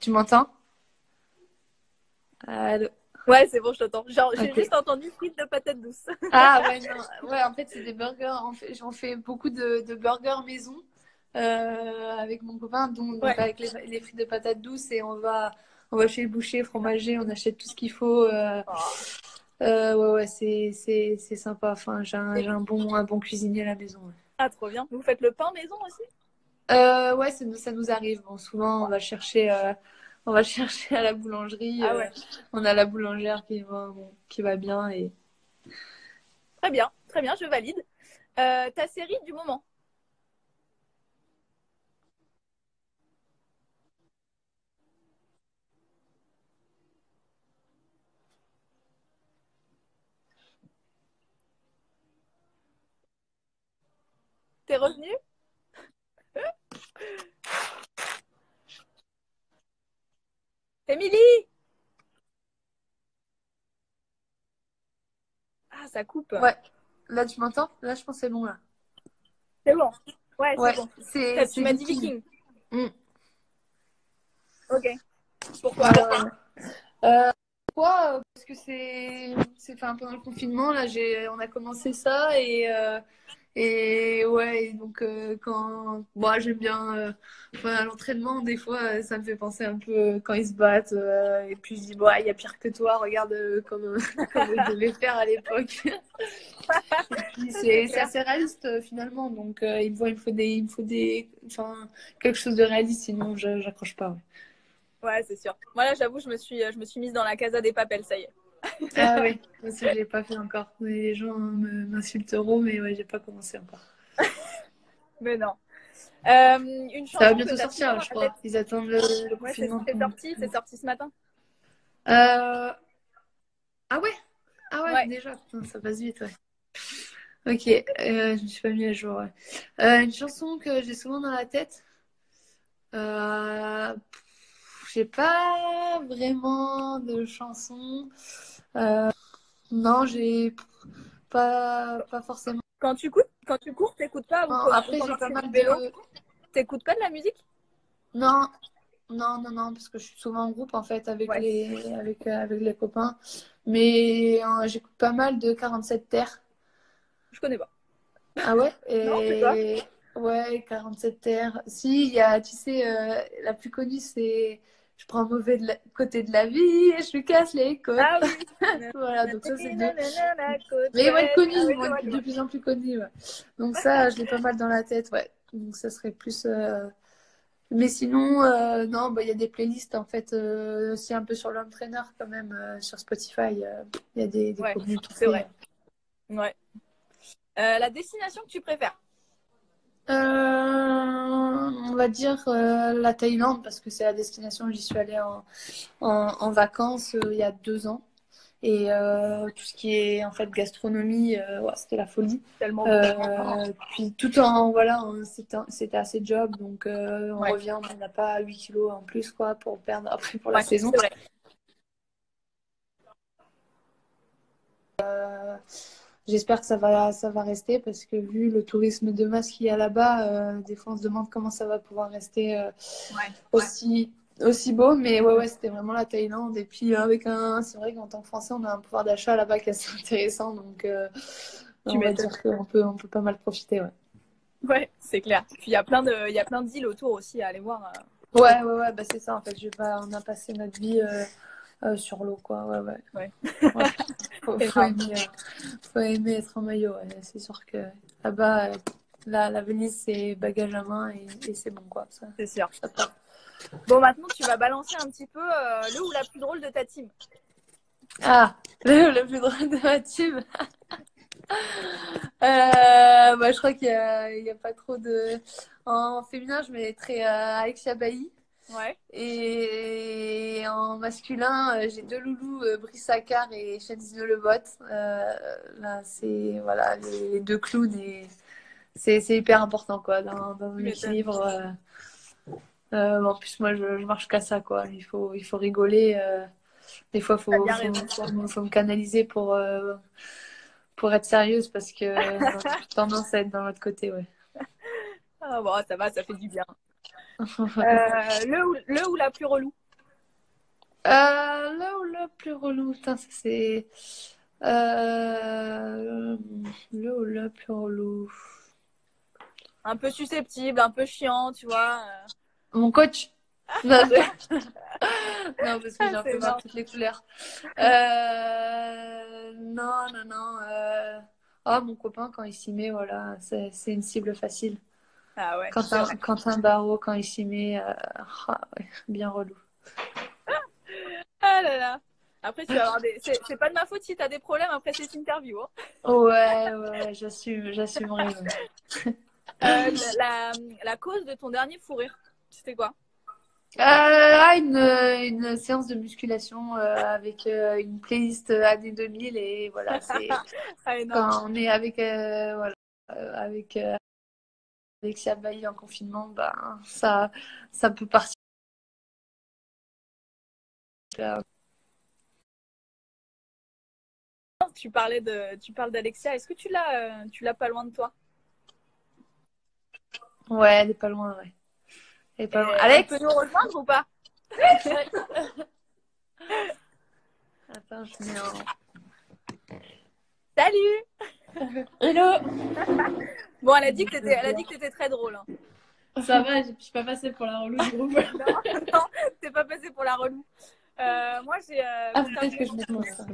Tu m'entends? Allô? Ouais, c'est bon, je t'entends. J'ai juste entendu frites de patates douces. Ah ouais, non. Ouais, en fait, c'est des burgers. J'en fais beaucoup de burgers maison avec mon copain, donc avec les frites de patates douces et on va chez le boucher, fromager, on achète tout ce qu'il faut. Ouais, ouais, c'est sympa. Enfin, j'ai un bon cuisinier à la maison. Ouais. Ah, trop bien. Vous faites le pain maison aussi? Ouais, ça nous arrive. Bon, souvent, on va chercher à la boulangerie. Ah ouais. On a la boulangère qui va bien. Et... Très bien, je valide. Ta série du moment? T'es revenu? Émilie! Ah, ça coupe. Ouais. Là, tu m'entends? Là, je pense que c'est bon, là. C'est bon. Ouais, c'est bon. Tu m'as dit Viking. Viking. Ok. Pourquoi? Parce que c'est pendant le confinement, là, on a commencé ça Et ouais, et donc quand moi j'aime bien enfin, à l'entraînement, des fois ça me fait penser un peu quand ils se battent et puis je dis bon, il y a pire que toi, regarde comme ils devaient faire à l'époque. Et puis C'est c'est clair. assez réaliste finalement, donc il me faut des enfin quelque chose de réaliste, sinon j'accroche pas. Ouais. Ouais, c'est sûr. Moi, là, j'avoue, je me suis mise dans la Casa des Papel, ça y est. Ah ouais, moi aussi j'ai pas fait encore. Les gens m'insulteront, mais ouais, j'ai pas commencé encore. Mais non. Une Ça va chanson que bientôt tu as toujours sortir, dans je la tête. crois. Ils attendent le Ouais, c'est confinement. c'est sorti, c'est sorti ce matin. Ah ouais? Ah ouais, Ouais. déjà, putain, ça passe vite, ouais. Ok, je me suis pas mis à jour, ouais. Une chanson que j'ai souvent dans la tête. J'ai pas vraiment de chanson. Non, j'ai pas forcément. Quand tu cours, t'écoutes pas ou, Non, ou après, quand j'ai tu pas fais du mal vélo, de. t'écoutes pas de la musique? Non, non, parce que je suis souvent en groupe en fait Ouais. avec les copains. Mais j'écoute pas mal de 47 Terre. Je connais pas. Ah ouais? Non, c'est quoi? Et ouais, 47 Terre. Si, il y a, tu sais, la plus connue, c'est Je prends mauvais côté de la vie et je lui casse les côtes. Ah oui. Voilà, donc ça, c'est deux. Nanana, côte Mais ils vont être ouest. connus, Ah oui, ils je vont vois, être je de vois. plus en plus connus. Ouais. Donc ça, je l'ai pas mal dans la tête, ouais. Donc ça serait plus. Mais sinon, non, bah, il y a des playlists en fait aussi un peu sur l'home trainer quand même sur Spotify. Il y a des Ouais, contenus tout c'est faits. vrai. Ouais. La destination que tu préfères? On va dire la Thaïlande parce que c'est la destination où j'y suis allée en vacances il y a 2 ans. Et tout ce qui est en fait gastronomie, ouais, c'était la folie. Tellement bon. Puis tout en voilà, c'était assez job, donc on Ouais. revient, on n'a pas 8 kilos en plus quoi pour perdre après pour la Ouais, saison. c'est vrai. J'espère que ça va rester parce que vu le tourisme de masse qu'il y a là-bas, des fois on se demande comment ça va pouvoir rester Ouais. aussi beau. Mais ouais, c'était vraiment la Thaïlande. Et puis c'est vrai qu'en tant que Français, on a un pouvoir d'achat là-bas qui est assez intéressant. Donc Tu on va m'étonnes. dire qu'on peut pas mal profiter, ouais. Ouais, c'est clair. Puis il y a plein d'îles autour aussi à aller voir. Ouais, bah c'est ça en fait. On a passé notre vie sur l'eau, quoi. Ouais. Ouais. Ouais. Faut, C'est faut énorme. aimer, faut aimer être en maillot. Ouais. C'est sûr que là-bas, la Venise, c'est bagage à main et c'est bon, quoi. C'est sûr. Ça part. Bon, maintenant, tu vas balancer un petit peu le ou la plus drôle de ta team. Ah, le plus drôle de ma team. Bah, je crois qu'il y a pas trop de. En féminin, je mettrais Alexia Bailly. Ouais. Et en masculin, j'ai deux loulous, Brice Sakar et Shenzino Lebot. Là, c'est voilà, les deux clowns et c'est hyper important quoi, dans Tu m'étonnes. l'équilibre. En plus, moi, je marche qu'à ça quoi. Il faut rigoler. Des fois, T'as faut, bien faut, raison. faut me canaliser pour être sérieuse parce que j'ai tendance à être dans l'autre côté, ouais. Ah, bon, ça va, ça fait du bien. Le ou la plus relou. Là où le plus relou, putain, ça c'est. Le ou le plus relou. Un peu susceptible, un peu chiant, tu vois. Mon coach? Non, non, parce que j'ai un C'est peu voir énorme. toutes les couleurs. Non. Oh, mon copain, quand il s'y met, voilà, c'est une cible facile. Ah ouais, c'est Quentin, vrai. Quentin Barraud, quand il s'y met, ouais, bien relou. Ah là là. Après, tu vas avoir des. C'est pas de ma faute si t'as des problèmes après cette interview. Hein. Ouais, j'assumerai. Ouais. La cause de ton dernier fou rire, c'était quoi? Une séance de musculation avec une playlist années 2000 et voilà, c'est Ah, énorme. quand on est avec voilà, avec Alexia Bailly en confinement, bah ça peut partir. Tu parles d'Alexia. Est-ce que tu l'as pas loin de toi? Ouais, elle est pas loin, ouais. Elle est pas loin. Elle peut Alex? nous rejoindre ou pas? Ouais. Attends, je mets en. Salut! Hello! Bon, elle a dit que t'étais très drôle. Hein. Ça va, je suis pas passée pour la relou du groupe. Non, t'es pas passée pour la relou. Moi, j'ai. Ah, peut-être que je me demande ça.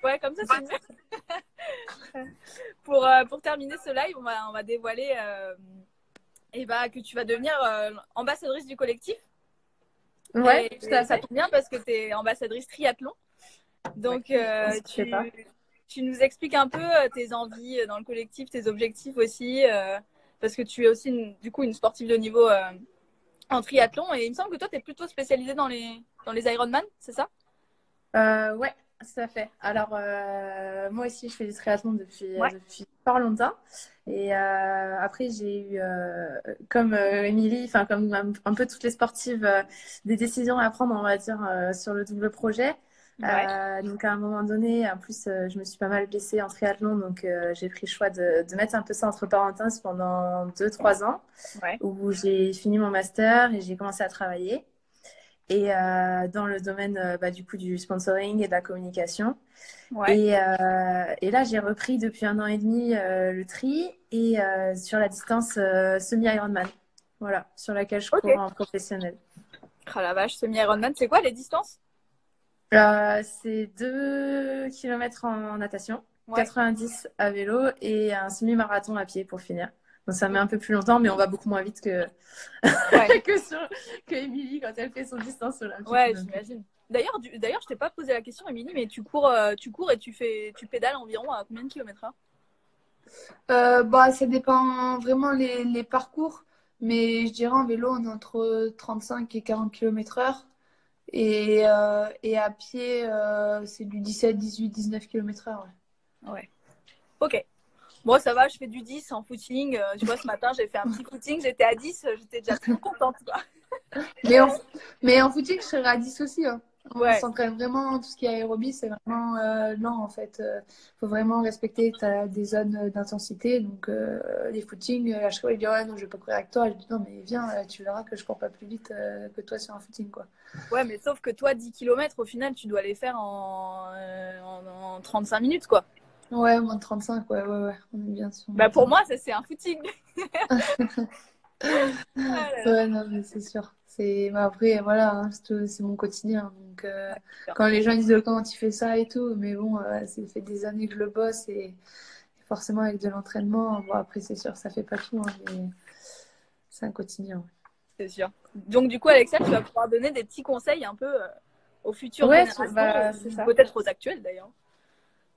Ouais, comme ça, c'est mieux. Pour terminer ce live, on va dévoiler que tu vas devenir ambassadrice du collectif. Ouais, et tout à fait. Ça tombe bien parce que tu es ambassadrice triathlon. Donc, Ouais, tu nous expliques un peu tes envies dans le collectif, tes objectifs aussi, parce que tu es aussi du coup une sportive de niveau en triathlon. Et il me semble que toi, tu es plutôt spécialisée dans les Ironman, c'est ça? Ouais, tout à fait. Alors, moi aussi, je fais du triathlon Ouais. depuis fort longtemps. Et après, j'ai eu, comme Émilie, enfin, comme un peu toutes les sportives, des décisions à prendre, on va dire, sur le double projet. Ouais. Donc, à un moment donné, en plus, je me suis pas mal blessée en triathlon. Donc, j'ai pris le choix de mettre un peu ça entre parenthèses pendant 2-3 ans, Ouais. où j'ai fini mon master et j'ai commencé à travailler. Et dans le domaine du coup du sponsoring et de la communication. Ouais. Et là, j'ai repris depuis 1 an et demi le tri et sur la distance semi-Ironman, voilà, sur laquelle je Ok. cours en professionnel. Oh la vache, semi-Ironman, c'est quoi les distances? C'est 2 kilomètres en natation, Ouais. 90 à vélo et un semi-marathon à pied pour finir. Donc ça met un peu plus longtemps, mais on va beaucoup moins vite que Ouais. que Émilie quand elle fait son distance olympique. Ouais, Donc. j'imagine. D'ailleurs, je t'ai pas posé la question, Émilie, mais tu cours et tu pédales environ à combien de kilomètres heure? Ça dépend vraiment les parcours, mais je dirais en vélo, on est entre 35 et 40 km/h. Et à pied, c'est du 17, 18, 19 km/h. Ouais. Ouais. Ok. Bon, ça va, je fais du 10 en footing. Tu vois, ce matin, j'ai fait un petit footing, j'étais à 10, j'étais déjà trop contente, quoi. Mais en footing, je serais à 10 aussi. Hein. On Ouais, s'entraîne vraiment, tout ce qui est aérobie, c'est vraiment lent en fait. Faut vraiment respecter des zones d'intensité. Donc les footings, à chaque fois, il dit ouais, non, je vais pas courir avec toi. Je dis non, mais viens, tu verras que je cours pas plus vite que toi sur un footing, quoi. ouais, mais sauf que toi, 10 kilomètres, au final, tu dois les faire en 35 minutes, quoi. Ouais, moins de 35, ouais, ouais, ouais, on est bien sûr. Bah, pour moi, ça, c'est un footing. Ah là là. Ouais, non, mais c'est sûr. Mais après, voilà, hein, c'est mon quotidien. Donc, Ouais, c'est sûr. quand les gens disent comment tu fais ça et tout, mais bon, ça fait des années que je le bosse et forcément avec de l'entraînement. Bon, après, c'est sûr, ça fait pas tout, hein, mais c'est un quotidien. C'est sûr. Donc, du coup, Alexia, tu vas pouvoir donner des petits conseils un peu aux futures Ouais, générations, c'est ça. peut-être aux actuelles d'ailleurs.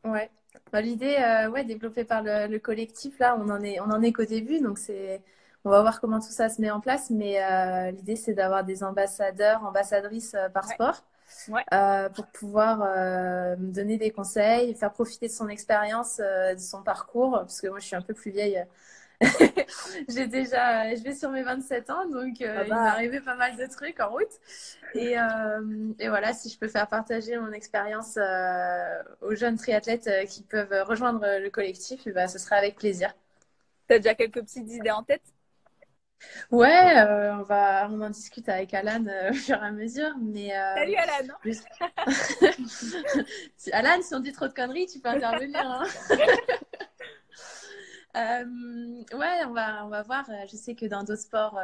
Ouais. L'idée, développée par le collectif, là, on en est qu'au début, donc on va voir comment tout ça se met en place, mais l'idée, c'est d'avoir des ambassadeurs, ambassadrices par Ouais, sport, ouais, pour pouvoir me donner des conseils, faire profiter de son expérience, de son parcours, parce que moi, je suis un peu plus vieille. Je vais sur mes 27 ans, donc ça il m'est va. arrivé pas mal de trucs en route. Et voilà, si je peux faire partager mon expérience aux jeunes triathlètes qui peuvent rejoindre le collectif, et ben, ce sera avec plaisir. T'as déjà quelques petites idées en tête? Ouais, on en discute avec Alan au fur et à mesure, mais Salut Alan! juste- Alan, si on dit trop de conneries, tu peux intervenir. Hein. Ouais, on va voir. Je sais que dans d'autres sports,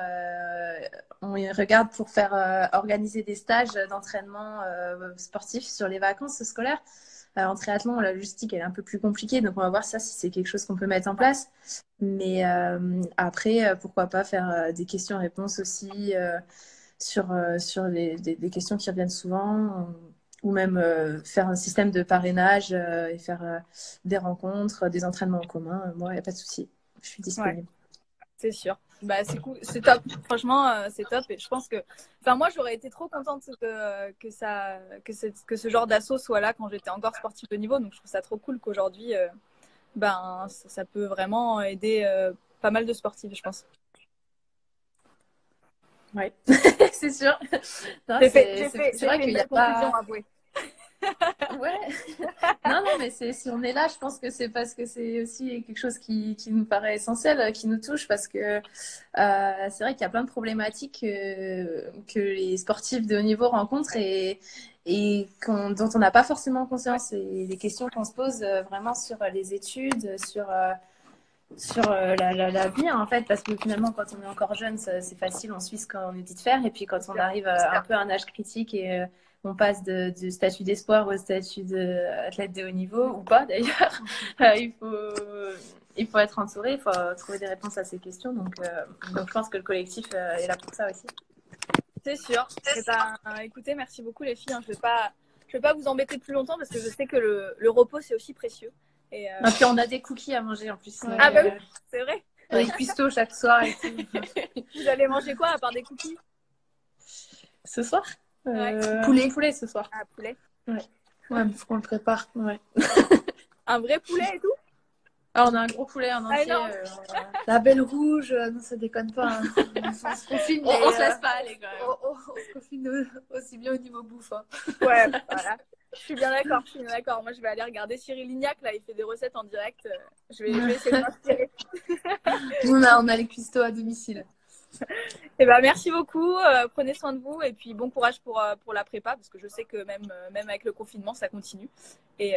on y regarde pour faire organiser des stages d'entraînement sportif sur les vacances scolaires. En triathlon, la logistique elle est un peu plus compliquée, donc on va voir ça si c'est quelque chose qu'on peut mettre en place. Mais après, pourquoi pas faire des questions-réponses aussi sur des questions qui reviennent souvent, ou même faire un système de parrainage et faire des rencontres, des entraînements en commun. Moi, il n'y a pas de souci, je suis Ouais, disponible. c'est sûr. Bah, c'est cool, c'est top. Franchement, c'est top. Et je pense que, enfin, moi, j'aurais été trop contente que ce genre d'assaut soit là quand j'étais encore sportive de niveau. Donc, je trouve ça trop cool qu'aujourd'hui, ça peut vraiment aider pas mal de sportifs, je pense. Oui, c'est sûr. Non, c'est J'ai vrai fait qu'il une n'y a belle conclusion, pas. avouée. Ouais. Non, non, mais si on est là, je pense que c'est parce que c'est aussi quelque chose qui nous paraît essentiel, qui nous touche, parce que c'est vrai qu'il y a plein de problématiques que les sportifs de haut niveau rencontrent, dont on n'a pas forcément conscience. Et les questions qu'on se pose vraiment sur les études, sur la vie, en fait, parce que finalement, quand on est encore jeune, c'est facile, on suit ce qu'on nous dit de faire. Et puis, quand on arrive un peu à un âge critique et on passe du statut d'espoir au statut d'athlète de haut niveau, ou pas d'ailleurs, il faut être entouré, il faut trouver des réponses à ces questions. Donc je pense que le collectif est là pour ça aussi. C'est sûr. Eh ben, écoutez, merci beaucoup les filles. Je vais pas vous embêter plus longtemps parce que je sais que le repos, c'est aussi précieux. Et puis on a des cookies à manger en plus. Ah bah oui, c'est vrai. Des cuistots chaque soir et tout. Vous allez manger quoi à part des cookies ce soir? Poulet ce soir. Ah, poulet. Ouais, mais faut qu'on le prépare. Ouais. Un vrai poulet et tout? Ah, on a un gros poulet en entier. La belle rouge, non, ça déconne pas. Hein. On se confine. On se laisse pas aller quand même. On se confine aussi bien au niveau bouffe. Hein. Ouais, voilà. Je suis bien d'accord. Moi, je vais aller regarder Cyril Lignac. Là, il fait des recettes en direct. Je vais essayer de m'inspirer. on a les cuistots à domicile. Eh ben, merci beaucoup. Prenez soin de vous et puis bon courage pour la prépa parce que je sais que même avec le confinement, ça continue. Et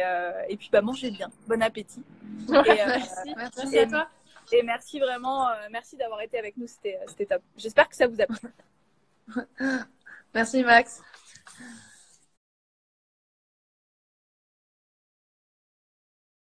puis, mangez bien. Bon appétit. Merci à toi. Et merci vraiment. Merci d'avoir été avec nous. C'était top. J'espère que ça vous a plu. Merci Max.